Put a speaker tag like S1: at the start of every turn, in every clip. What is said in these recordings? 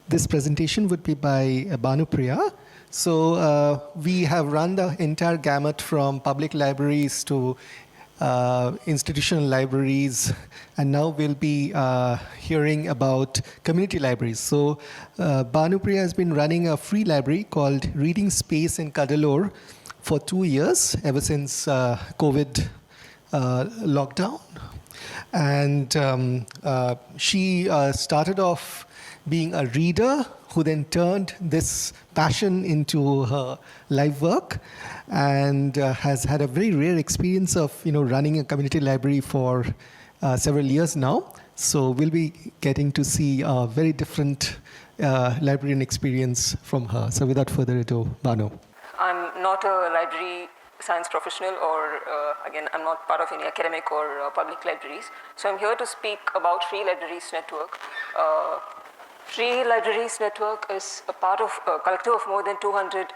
S1: This presentation would be by Banu Priya. So we have run the entire gamut from public libraries to institutional libraries, and now we'll be hearing about community libraries. So Banu Priya has been running a free library called Reading Space in Cuddalore for 2 years, ever since COVID lockdown. And she started off being a reader who then turned this passion into her life work, and has had a very rare experience of running a community library for several years now. So we'll be getting to see a very different librarian experience from her. So without further ado, Banu.
S2: I'm not a library science professional, or again, I'm not part of any academic or public libraries. So I'm here to speak about Free Libraries Network. Free Libraries Network is a part of a collective of more than 200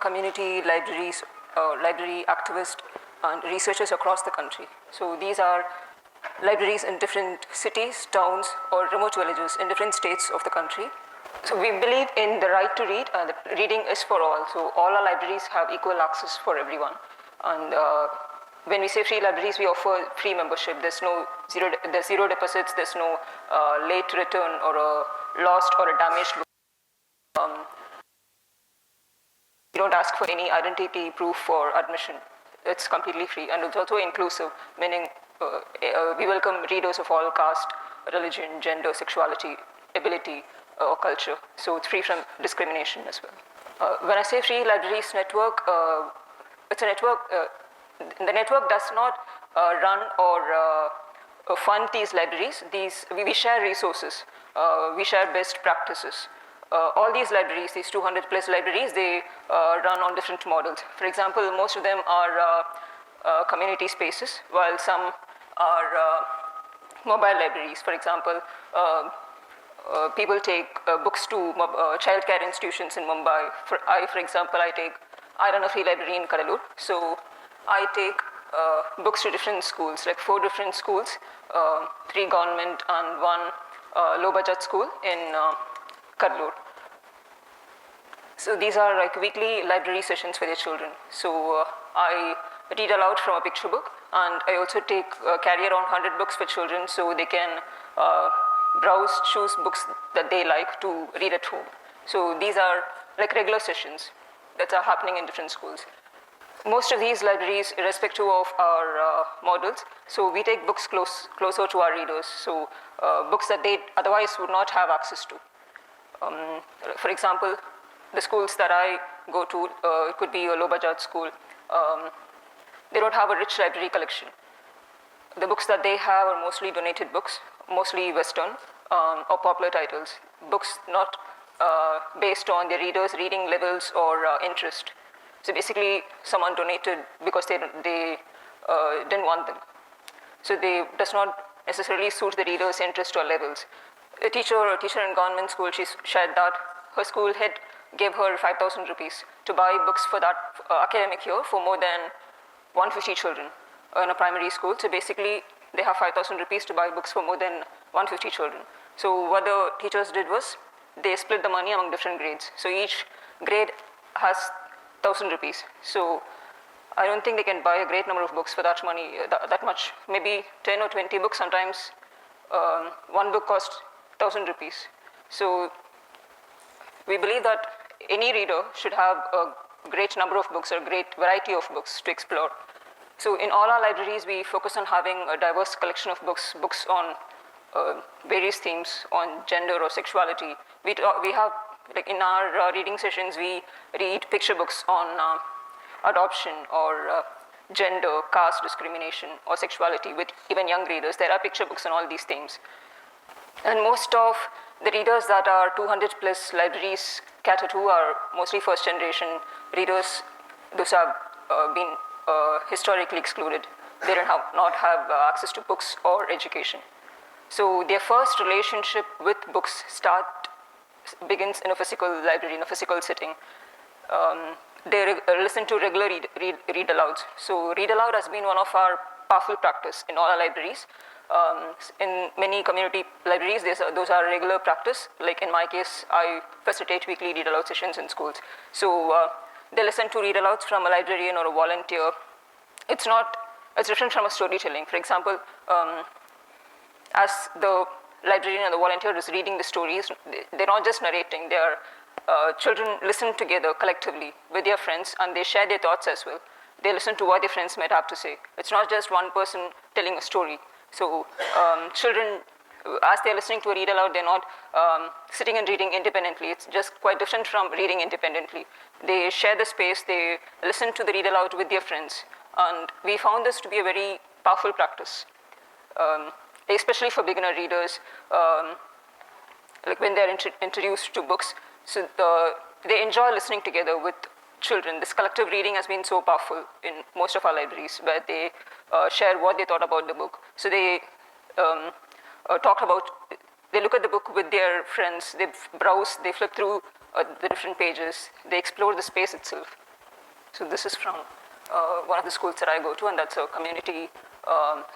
S2: community libraries, library activists and researchers across the country. So these are libraries in different cities, towns, or remote villages in different states of the country. So we believe in the right to read, and reading is for all. So all our libraries have equal access for everyone. And when we say free libraries, we offer free membership. There's zero deposits, there's no late return or a lost or a damaged book. We don't ask for any identity proof for admission. It's completely free, and it's also inclusive, meaning we welcome readers of all caste, religion, gender, sexuality, ability, or culture. So it's free from discrimination as well. When I say Free Libraries Network, it's a network. The network does not run or fund these libraries. We share resources. We share best practices. All these libraries, these 200 plus libraries, they run on different models. For example, most of them are community spaces, while some are mobile libraries. For example, people take books to childcare institutions in Mumbai. For example, I run a free library in Cuddalore. So I take books to different schools, like 4 different schools, 3 government and 1 low budget school in Cuddalore. So these are like weekly library sessions for their children. So I read aloud from a picture book, and I also carry around 100 books for children, so they can browse, choose books that they like to read at home. So these are like regular sessions that are happening in different schools. Most of these libraries, irrespective of our models, so we take books closer to our readers, so books that they otherwise would not have access to. For example, the schools that I go to, it could be a low-budget school, they don't have a rich library collection. The books that they have are mostly donated books, mostly Western or popular titles, books not based on the readers' reading levels or interest. So basically, someone donated because they didn't want them. So they does not necessarily suit the reader's interest or levels. A teacher in government school, she shared that her school head gave her 5,000 rupees to buy books for that academic year for more than 150 children in a primary school. So basically, they have 5,000 rupees to buy books for more than 150 children. So what the teachers did was, they split the money among different grades. So each grade has 1,000 rupees. So I don't think they can buy a great number of books for that money, that much. Maybe 10 or 20 books. Sometimes one book costs 1,000 rupees. So we believe that any reader should have a great number of books or a great variety of books to explore. So in all our libraries, we focus on having a diverse collection of books on various themes, on gender or sexuality. We have, like in our reading sessions, we read picture books on adoption or gender, caste discrimination, or sexuality with even young readers. There are picture books on all these themes. And most of the readers that our 200 plus libraries cater to are mostly first generation readers. Those have been historically excluded. They do not have access to books or education. So their first relationship with books begins in a physical library, in a physical setting. They listen to regular read alouds. So read aloud has been one of our powerful practice in all our libraries. In many community libraries, those are regular practice. Like in my case, I facilitate weekly read-aloud sessions in schools. So they listen to read-alouds from a librarian or a volunteer. It's different from a storytelling. For example, as the librarian or the volunteer is reading the stories, they're not just narrating. Children listen together collectively with their friends, and they share their thoughts as well. They listen to what their friends might have to say. It's not just one person telling a story. So children, as they're listening to a read aloud, they're not sitting and reading independently. It's just quite different from reading independently. They share the space, they listen to the read aloud with their friends. And we found this to be a very powerful practice, especially for beginner readers, like when they're introduced to books. So they enjoy listening together with children. This collective reading has been so powerful in most of our libraries, where they share what they thought about the book. So they they look at the book with their friends, they browse, they flip through the different pages, they explore the space itself. So this is from one of the schools that I go to, and that's a community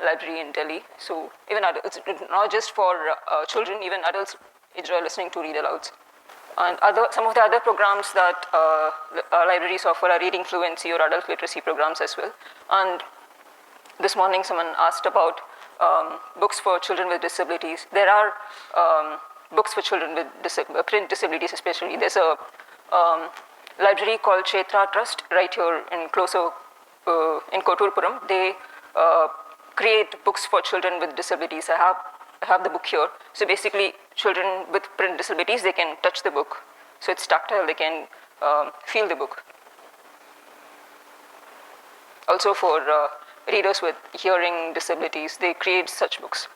S2: library in Delhi. So even it's not just for children, even adults enjoy listening to read-alouds. And some of the other programs that libraries offer are reading fluency or adult literacy programs as well. And this morning someone asked about books for children with disabilities. There are books for children with print disabilities especially. There's a library called Kshetra Trust right here in Koturpuram. They create books for children with disabilities. I have the book here. So basically, children with print disabilities, they can touch the book. So it's tactile, they can feel the book. Also for readers with hearing disabilities, they create such books.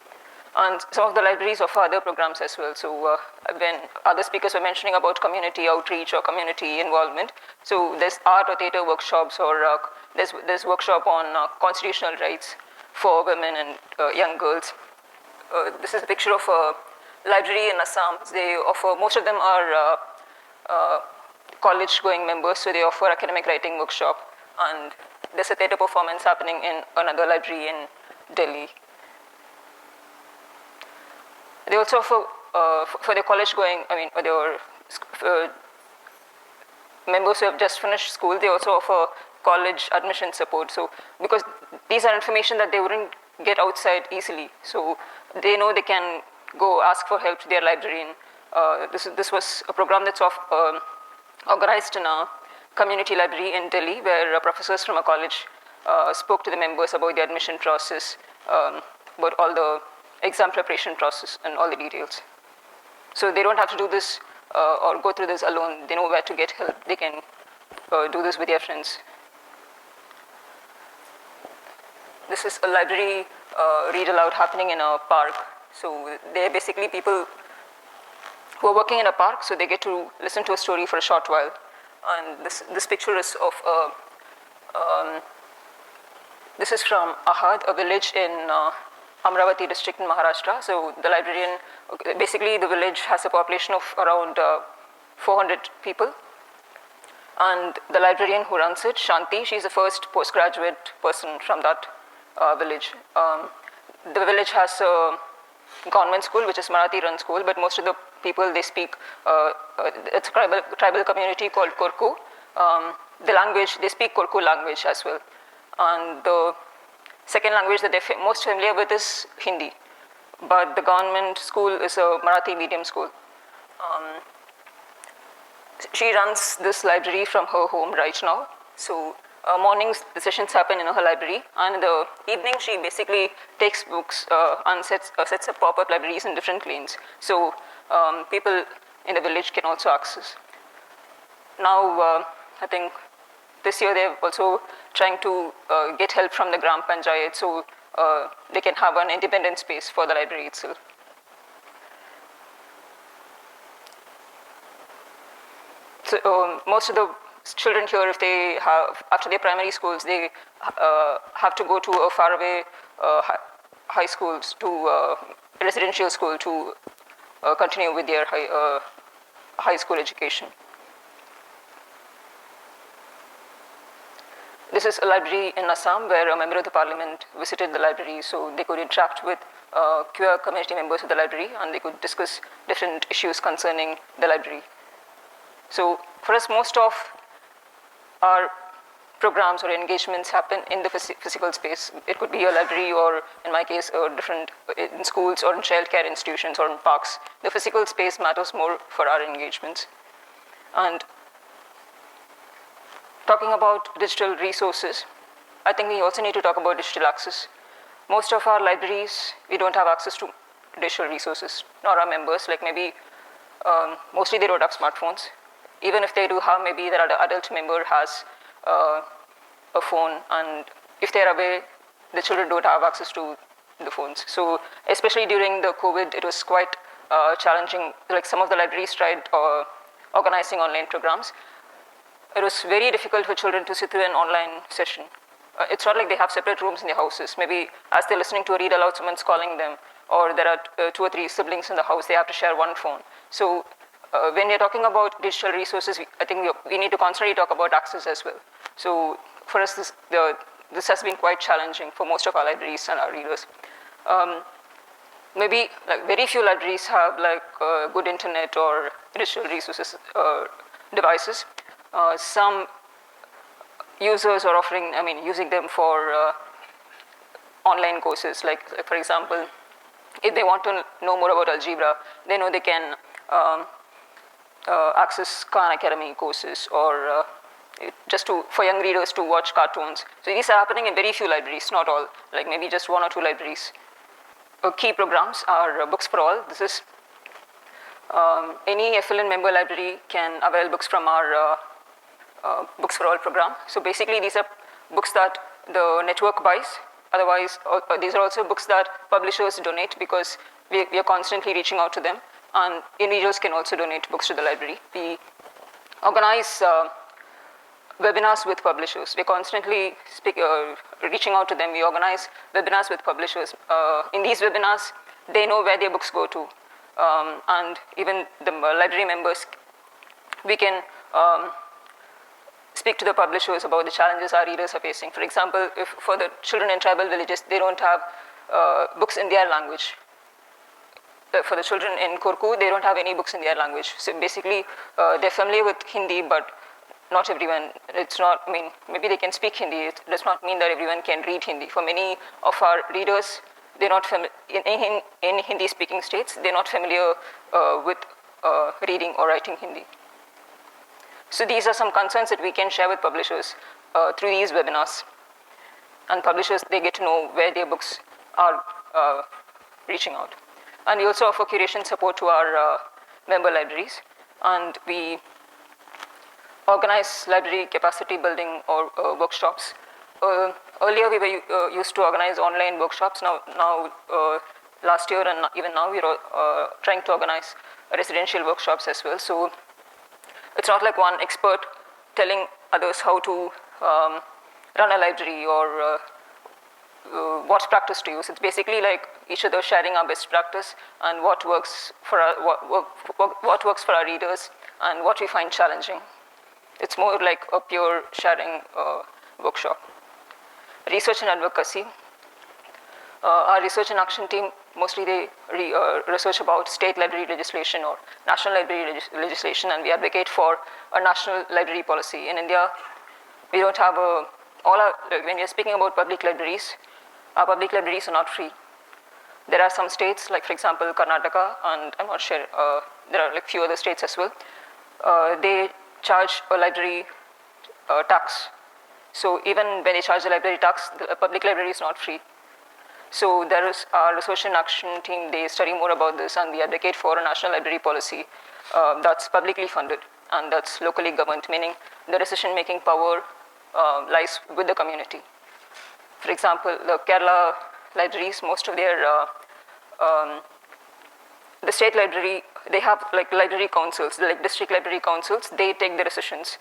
S2: And some of the libraries offer other programs as well. So when other speakers were mentioning about community outreach or community involvement, so there's art or theater workshops, or there's workshop on constitutional rights for women and young girls. This is a picture of a library in Assam. They offer, most of them are college-going members, so they offer academic writing workshop. And there's a theater performance happening in another library in Delhi. They also offer, for the college-going, or their members who have just finished school, they also offer college admission support. So because these are information that they wouldn't get outside easily, so they know they can go ask for help to their librarian. This was a program that's organized in a community library in Delhi, where professors from a college spoke to the members about the admission process, about all the exam preparation process and all the details. So they don't have to do this or go through this alone. They know where to get help. They can do this with their friends. This is a library read aloud happening in a park. So they're basically people who are working in a park, so they get to listen to a story for a short while. And this picture is of this is from Ahad, a village in Amravati district in Maharashtra. So the librarian, basically the village has a population of around 400 people. And the librarian who runs it, Shanti, she's the first postgraduate person from that village. The village has a government school, which is Marathi-run school, but most of the people, they speak, it's a tribal community called Korku. The language, they speak Korku language as well. And the second language that they're most familiar with is Hindi. But the government school is a Marathi medium school. She runs this library from her home right now. So mornings, the sessions happen in her library. And in the evening, she basically takes books and sets up pop-up libraries in different lanes. So people in the village can also access. Now, I think this year they're also trying to get help from the Gram Panchayat, so they can have an independent space for the library itself. So most of the children here, if they have, after their primary schools, they have to go to a faraway high schools, to residential school to continue with their high school education. This is a library in Assam where a member of the parliament visited the library, so they could interact with queer community members of the library, and they could discuss different issues concerning the library. So for us, most of our programs or engagements happen in the physical space. It could be a library, or in my case, in schools or in childcare institutions or in parks. The physical space matters more for our engagements. And talking about digital resources, I think we also need to talk about digital access. Most of our libraries, we don't have access to digital resources, nor our members. Like maybe, mostly they don't have smartphones. Even if they do have, maybe the adult member has a phone, and if they're away, the children don't have access to the phones. So especially during the COVID, it was quite challenging. Like some of the libraries tried organizing online programs. It was very difficult for children to sit through an online session. It's not like they have separate rooms in their houses. Maybe as they're listening to a read aloud, someone's calling them, or there are 2 or 3 siblings in the house, they have to share one phone. So when we're talking about digital resources, I think we need to constantly talk about access as well. So for us, this has been quite challenging for most of our libraries and our readers. Maybe like very few libraries have like good internet or digital resources devices. Some users are offering, using them for online courses. Like for example, if they want to know more about algebra, they know they can access Khan Academy courses, or for young readers to watch cartoons. So these are happening in very few libraries, not all, like maybe just 1 or 2 libraries. Key programs are Books for All. This is any FLN member library can avail books from our Books for All program. So basically these are books that the network buys. Otherwise, these are also books that publishers donate, because we are constantly reaching out to them, and individuals can also donate books to the library. We organize webinars with publishers. We're constantly reaching out to them. We organize webinars with publishers. In these webinars, they know where their books go to. And even the library members, we can speak to the publishers about the challenges our readers are facing. For example, if for the children in tribal villages, they don't have books in their language. For the children in Korku, they don't have any books in their language. So basically, they're familiar with Hindi, but not everyone. It's not, maybe they can speak Hindi. It does not mean that everyone can read Hindi. For many of our readers, they're not in Hindi-speaking states, they're not familiar with reading or writing Hindi. So these are some concerns that we can share with publishers through these webinars. And publishers, they get to know where their books are reaching out. And we also offer curation support to our member libraries. And we organize library capacity building or workshops. Earlier, we were used to organize online workshops. Now, last year and even now, we're trying to organize residential workshops as well. So it's not like one expert telling others how to run a library or what practice to use. It's basically like each other sharing our best practice and what works for what works for our readers and what we find challenging. It's more like a pure sharing workshop. Research and advocacy. Our research and action team, mostly they research about state library legislation or national library legislation, and we advocate for a national library policy. In India, we don't have when we are speaking about public libraries, our public libraries are not free. There are some states, like for example, Karnataka, and I'm not sure, there are like few other states as well. They charge a library tax. So even when they charge the library tax, the public library is not free. So there is our research and action team, they study more about this, and we advocate for a national library policy that's publicly funded and that's locally governed, meaning the decision-making power lies with the community. For example, the Kerala libraries, most of their, the state library, they have like library councils, like district library councils, they take the decisions.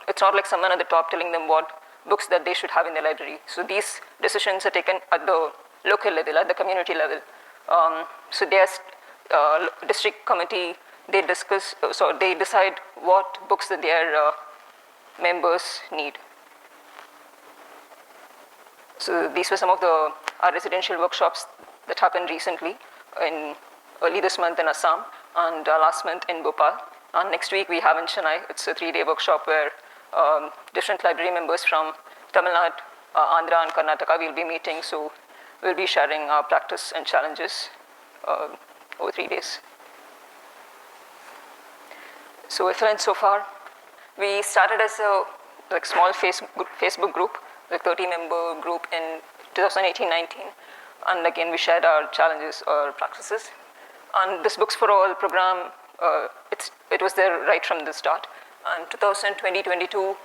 S2: It's not like someone at the top telling them what books that they should have in the library. So these decisions are taken at the local level, at the community level. So there's district committee, they discuss, so they decide what books that their members need. So these were some of our residential workshops that happened recently, early this month in Assam and last month in Bhopal. And next week we have in Chennai. It's a 3-day workshop where different library members from Tamil Nadu, Andhra and Karnataka will be meeting. So we'll be sharing our practice and challenges over 3 days. So excellent so far. We started as a small Facebook group, 30-member group in 2018-19. And again, we shared our challenges or practices. And this Books for All program, it was there right from the start. And 2020-22,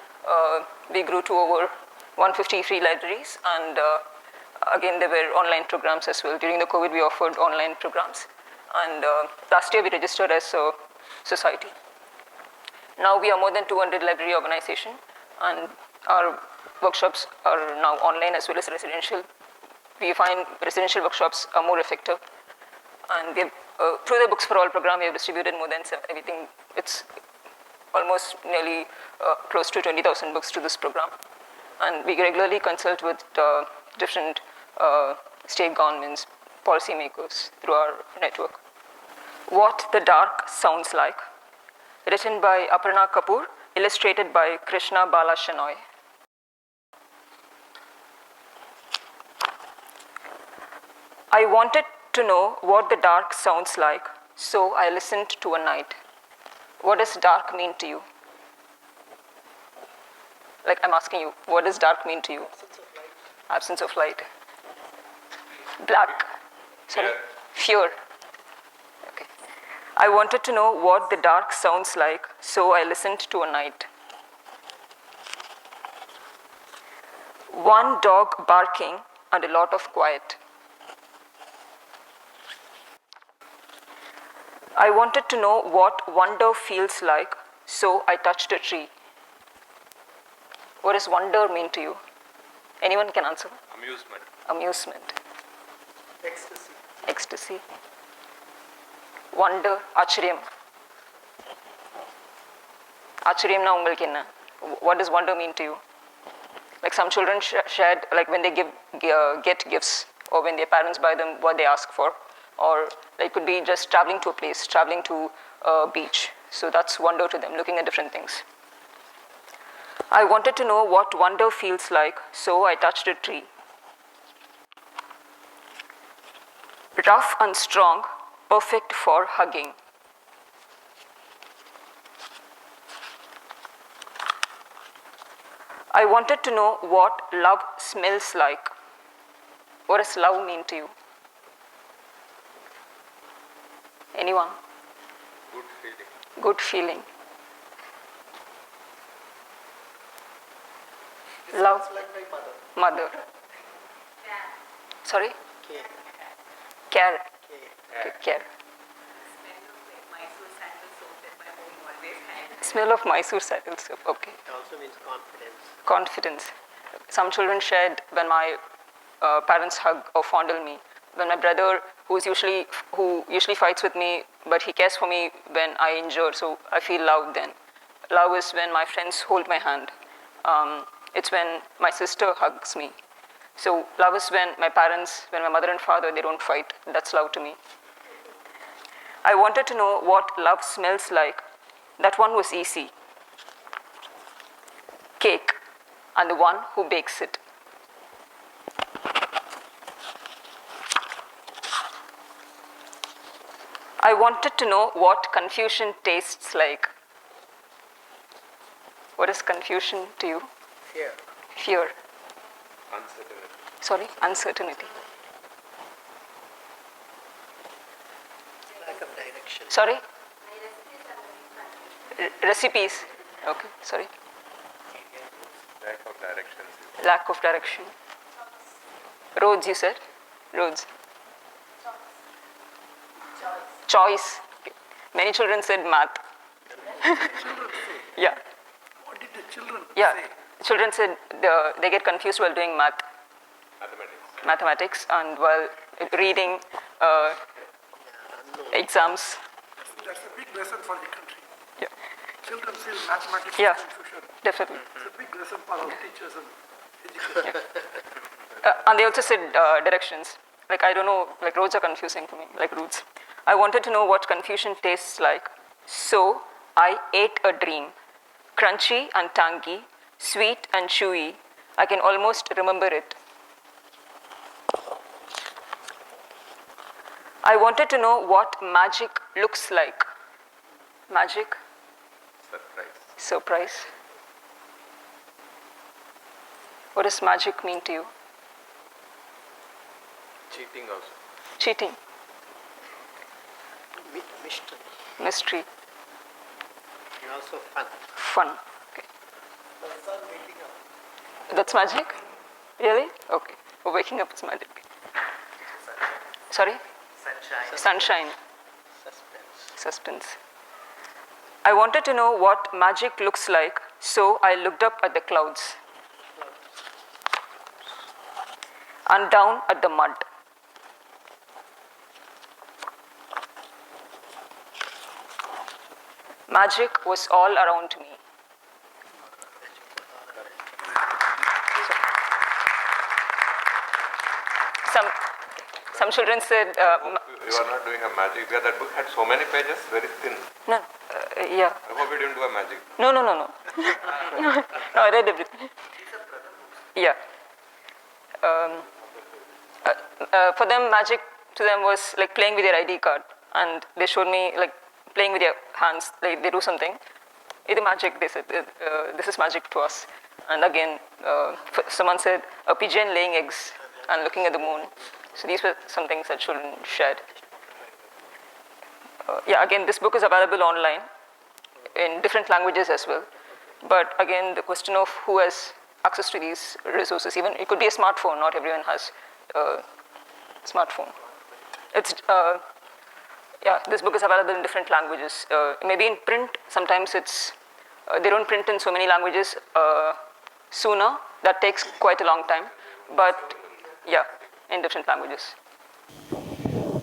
S2: we grew to over 150 free libraries. And again, there were online programs as well. During the COVID, we offered online programs. And last year, we registered as a society. Now we are more than 200 library organization, and our workshops are now online as well as residential. We find residential workshops are more effective. And we have, through the Books for All program, we have distributed more than everything. It's almost nearly close to 20,000 books to this program. And we regularly consult with different state governments, policymakers through our network. What the Dark Sounds Like, written by Aparna Kapoor, illustrated by Krishna Bala Shenoy. I wanted to know what the dark sounds like, so I listened to a night. What does dark mean to you? Like, I'm asking you, what does dark mean to you? Absence of light. Black. Sorry? Fear. Okay. I wanted to know what the dark sounds like, so I listened to a night. One dog barking and a lot of quiet. I wanted to know what wonder feels like, so I touched a tree. What does wonder mean to you? Anyone can answer?
S3: Amusement.
S2: Amusement.
S1: Ecstasy.
S2: Ecstasy. Wonder, Acharyam. Acharyam na ungalku enna? What does wonder mean to you? Like some children shared, like when they get gifts, or when their parents buy them what they ask for, or like could be just traveling to a place, traveling to a beach. So that's wonder to them, looking at different things. I wanted to know what wonder feels like, so I touched a tree. Rough and strong, perfect for hugging. I wanted to know what love smells like. What does love mean to you? Anyone?
S3: Good feeling.
S2: Good feeling. Love.
S1: Like my mother.
S2: Mother. Sorry? Care. Care. Smell of Mysore sandal soap. Okay.
S4: It also means confidence.
S2: Confidence. Some children shared when my parents hug or fondle me. When my brother, who usually fights with me, but he cares for me when I injure, so I feel love then. Love is when my friends hold my hand. It's when my sister hugs me. So love is when my parents, when my mother and father, they don't fight. That's love to me. I wanted to know what love smells like. That one was easy. Cake, and the one who bakes it. I wanted to know what confusion tastes like. What is confusion to you?
S4: Fear.
S2: Fear.
S3: Uncertainty.
S2: Sorry, uncertainty.
S4: Lack of direction.
S2: Sorry? Recipes. Okay, sorry.
S3: Lack of directions.
S2: Lack of direction. Roads, you said? Roads. Choice. Many children said math. Yeah.
S5: What did the children
S2: Yeah.
S5: say?
S2: Children said they get confused while doing mathematics and while reading exams.
S5: That's a big lesson for the country.
S2: Yeah.
S5: Children feel mathematics
S2: Yeah.
S5: confusion.
S2: Definitely.
S5: It's a big lesson for our teachers and educators.
S2: And they also said directions. Like, I don't know, like roads are confusing for me, like routes. I wanted to know what confusion tastes like. So I ate a dream. Crunchy and tangy, sweet and chewy. I can almost remember it. I wanted to know what magic looks like. Magic?
S3: Surprise.
S2: Surprise. What does magic mean to you?
S3: Cheating also.
S2: Cheating,
S4: Mystery
S2: mystery,
S4: and also fun.
S2: fun. Okay. That's magic? Really? Okay. Oh, waking up is magic. Sorry? Sunshine.
S4: Suspense.
S2: Suspense. I wanted to know what magic looks like, so I looked up at the clouds and down at the mud. Magic was all around me. Some children said,
S3: You are not doing a magic because that book had so many pages, very thin.
S2: no, yeah.
S3: I hope you didn't do a magic.
S2: No. No, I read everything. Yeah. For them, magic to them was like playing with your ID card, and they showed me like playing with your hands. Like they do something. It's magic. They said this is magic to us. And again, someone said a pigeon laying eggs and looking at the moon. So these were some things that children shared. Yeah, again, this book is available online in different languages as well. But again, the question of who has access to these resources, even it could be a smartphone. Not everyone has a smartphone. It's yeah, this book is available in different languages. Maybe in print, sometimes it's they don't print in so many languages sooner. That takes quite a long time. But yeah, in different languages.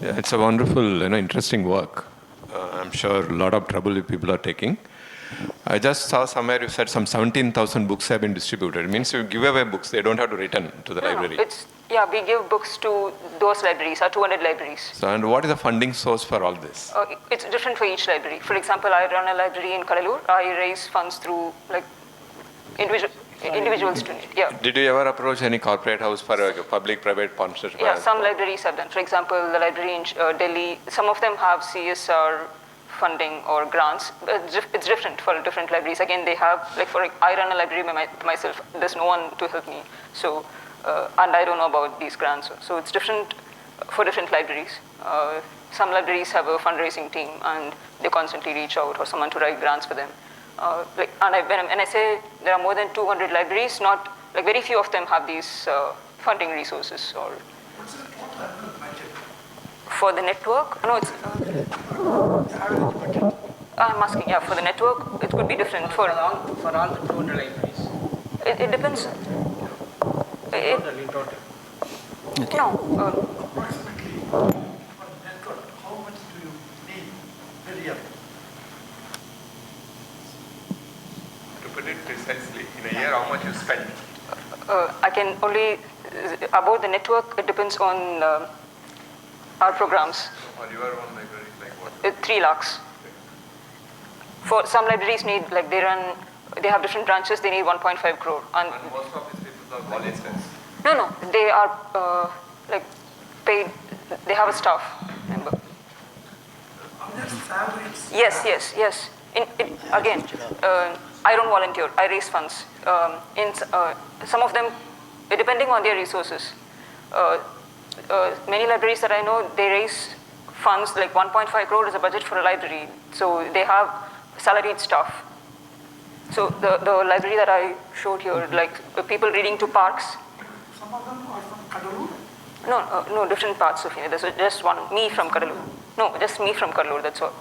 S3: Yeah, it's a wonderful, interesting work. I'm sure a lot of trouble people are taking. I just saw somewhere you said some 17,000 books have been distributed. It means you give away books; they don't have to return to the library.
S2: Yeah, we give books to those libraries, our 200 libraries.
S3: So, and what is the funding source for all this?
S2: It's different for each library. For example, I run a library in Kadalur. I raise funds through like individuals to need. Yeah.
S3: Did you ever approach any corporate house for a public-private partnership?
S2: Yeah, some libraries have done. For example, the library in Delhi, some of them have CSR funding or grants. It's different for different libraries. Again, they have, like I run a library by myself. There's no one to help me. So, and I don't know about these grants. So it's different for different libraries. Some libraries have a fundraising team and they constantly reach out or someone to write grants for them. When I say there are more than 200 libraries, not like very few of them have these funding resources. Or for the network, no, it's. I'm asking, yeah, for the network, it could be different for
S6: all the 200 libraries.
S2: It depends.
S6: In total.
S2: No.
S5: Approximately for network, how much do you need per year?
S3: To put it precisely, in a year, how much you spend?
S2: I can only about the network. It depends on our programs.
S3: For your own library, like what?
S2: 3 lakhs. For some libraries need like they have different branches. They need 1.5 crore. And
S3: most of these people are volunteers.
S2: no, they are like paid. They have a staff member.
S5: Are there salaries?
S2: Yes. Again, I don't volunteer. I raise funds. Some of them, depending on their resources. Many libraries that I know, they raise funds like 1.5 crore is a budget for a library. So they have salaried staff. So the library that I showed here, like people reading to parks.
S5: Some of them are from Kadalur.
S2: No, different parts of India. There's just me from Kadalur. No, just me from Kadalur. That's all.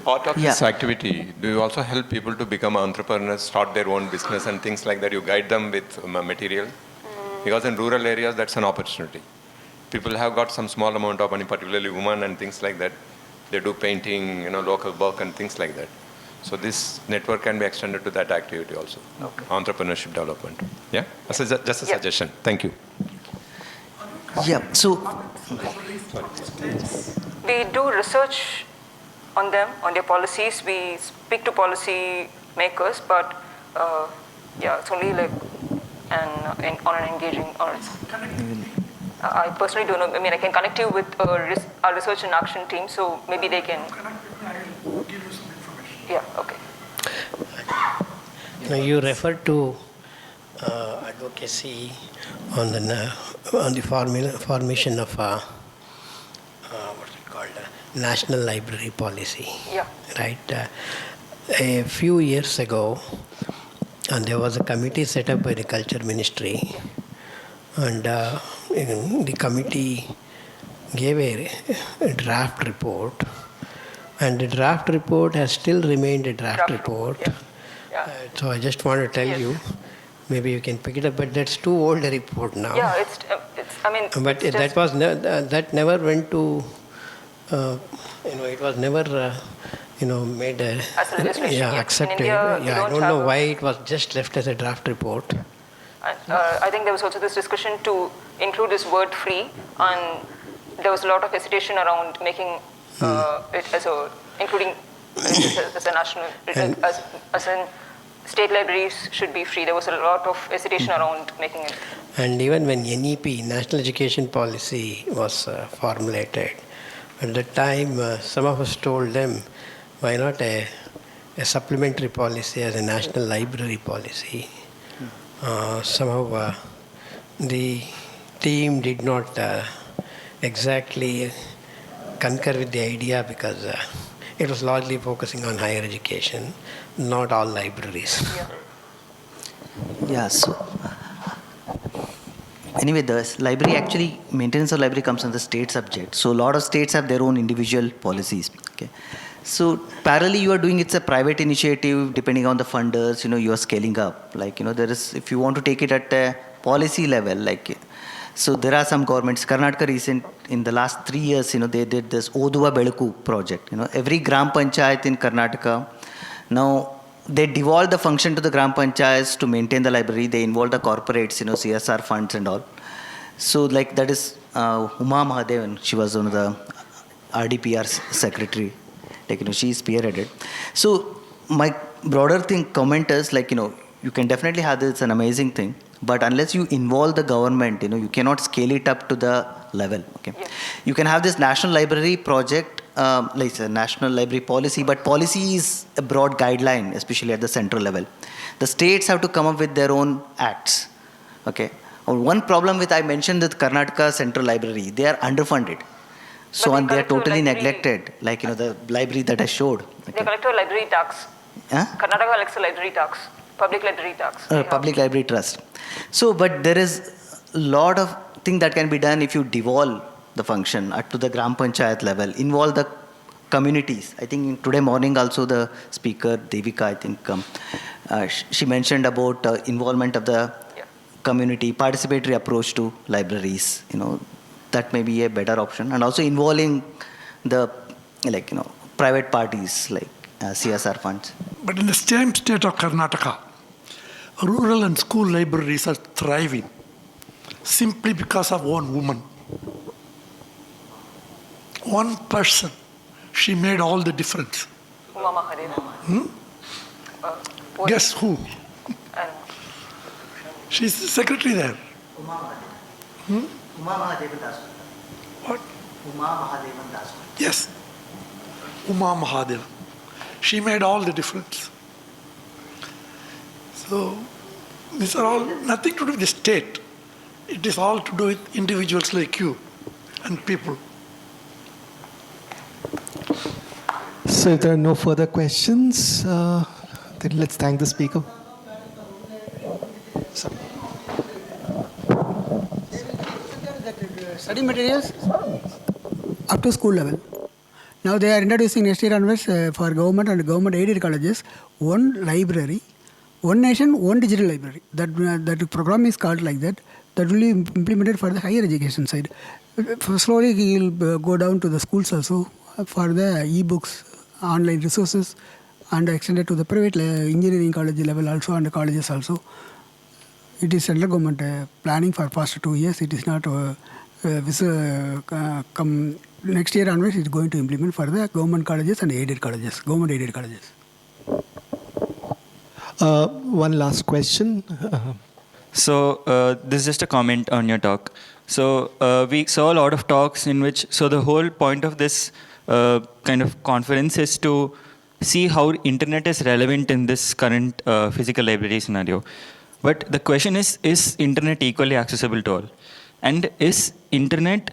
S3: Part of this activity, do you also help people to become entrepreneurs, start their own business and things like that? You guide them with material? Because in rural areas, that's an opportunity. People have got some small amount of money, particularly women and things like that. They do painting, local work and things like that. So this network can be extended to that activity also.
S2: Okay.
S3: Entrepreneurship development. Yeah? Just a
S2: Yeah.
S3: suggestion. Thank you.
S7: Yeah, so
S2: We do research on them, on their policies. We speak to policy makers, but yeah, it's only like on an engaging. I personally don't know. I mean, I can connect you with our research and action team, so maybe they can.
S5: Connect with me, I will give you some information.
S2: Yeah. Okay.
S4: Now you referred to advocacy on the formation of what's it called, national library policy.
S2: Yeah.
S4: Right. A few years ago, and there was a committee set up by the Culture Ministry, and the committee gave a draft report, and the draft report has still remained a draft report.
S2: Yeah. Yeah.
S4: So I just want to tell
S2: Yes.
S4: you, maybe you can pick it up, but that's too old a report now.
S2: Yeah. It's. I mean.
S4: But
S2: it's
S4: that
S2: just,
S4: was that never went to, it was never, made a,
S2: As a legislation,
S4: yeah,
S2: yeah. In
S4: accepted.
S2: India, we
S4: I
S2: don't
S4: don't
S2: have
S4: know
S2: a-
S4: why it was just left as a draft report.
S2: I think there was also this discussion to include this word free, and there was a lot of hesitation around making it as a, including it as a national, as in state libraries should be free. There was a lot of hesitation around making it.
S4: And even when NEP, National Education Policy, was formulated, at that time some of us told them, why not a supplementary policy as a national library policy? Somehow the team did not exactly concur with the idea because it was largely focusing on higher education, not all libraries.
S7: yeah, so anyway, the library actually, maintenance of library comes under the state subject. So a lot of states have their own individual policies. Okay. So parallelly you are doing, it's a private initiative, depending on the funders, you are scaling up. Like, there is, if you want to take it at a policy level, like, so there are some governments, Karnataka in the last 3 years, they did this Oduva Belaku project. Every Gram Panchayat in Karnataka, now they devolve the function to the Gram Panchayats to maintain the library. They involve the corporates, CSR funds and all. So like that is Uma Mahadevan, she was one of the RDPR secretary. Like, she spearheaded. So my broader comment is like, you can definitely have this, it's an amazing thing, but unless you involve the government, you cannot scale it up to the level. Okay.
S2: Yeah.
S7: You can have this national library project, like a national library policy, but policy is a broad guideline, especially at the central level. The states have to come up with their own acts. Okay. One problem with, I mentioned that Karnataka Central Library, they are underfunded. So,
S2: But
S7: and they are
S2: collect a
S7: totally
S2: library-
S7: neglected, like, the library that I showed.
S2: They collect a library tax.
S7: Huh?
S2: Karnataka collects a library tax, public library tax. They have-
S7: Public library trust. So, but there is a lot of thing that can be done if you devolve the function up to the Gram Panchayat level, involve the communities. I think today morning also the speaker, Devika, I think, she mentioned about involvement of the
S2: Yeah.
S7: community, participatory approach to libraries, that may be a better option. And also involving the, private parties like CSR funds.
S5: But in the same state of Karnataka, rural and school libraries are thriving simply because of one woman. One person. She made all the difference.
S2: Uma Mahadevan. Poet
S5: Guess who?
S2: and
S5: She's the secretary there.
S7: Uma Mahadevan Das.
S5: What?
S7: Uma Mahadevan Das.
S5: Yes. Uma Mahadevan. She made all the difference. So, these are all nothing to do with the state. It is all to do with individuals like you and people.
S1: So if there are no further questions, then let's thank the speaker.
S8: Study materials up to school level. Now they are introducing next year onwards for government and government aided colleges one library, one nation, one digital library. That program is called like that. That will be implemented for the higher education side. Slowly he will go down to the schools also for the e-books, online resources, and extended to the private engineering college level also and colleges also. It is central government planning for past 2 years. It is not come next year onwards. It is going to implement for the government colleges and aided colleges, government aided colleges.
S1: One last question.
S9: So this is just a comment on your talk. So we saw a lot of talks in which, so the whole point of this kind of conference is to see how internet is relevant in this current physical library scenario. But the question is internet equally accessible to all? And is internet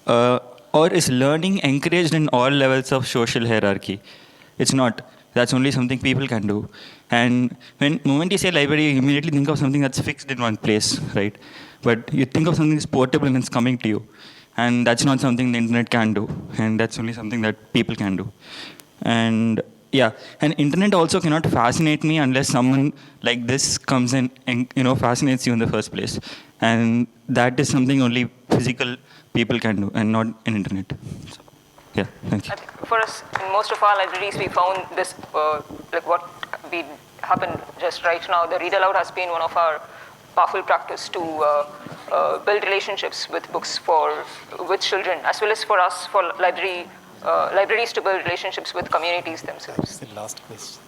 S9: or is learning encouraged in all levels of social hierarchy? It's not. That's only something people can do. And moment you say library, you immediately think of something that's fixed in one place, right? But you think of something that's portable and it's coming to you. And that's not something the internet can do. And that's only something that people can do. And yeah, and internet also cannot fascinate me unless someone like this comes in and fascinates you in the first place. And that is something only physical people can do and not an internet. So, yeah, thank you.
S2: For us, in most of our libraries, we found this, like what we happened just right now. The read aloud has been one of our powerful practice to build relationships with books with children, as well as for us, for libraries to build relationships with communities themselves.
S1: That's the last question.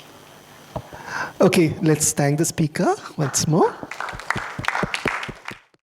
S1: Okay, let's thank the speaker once more.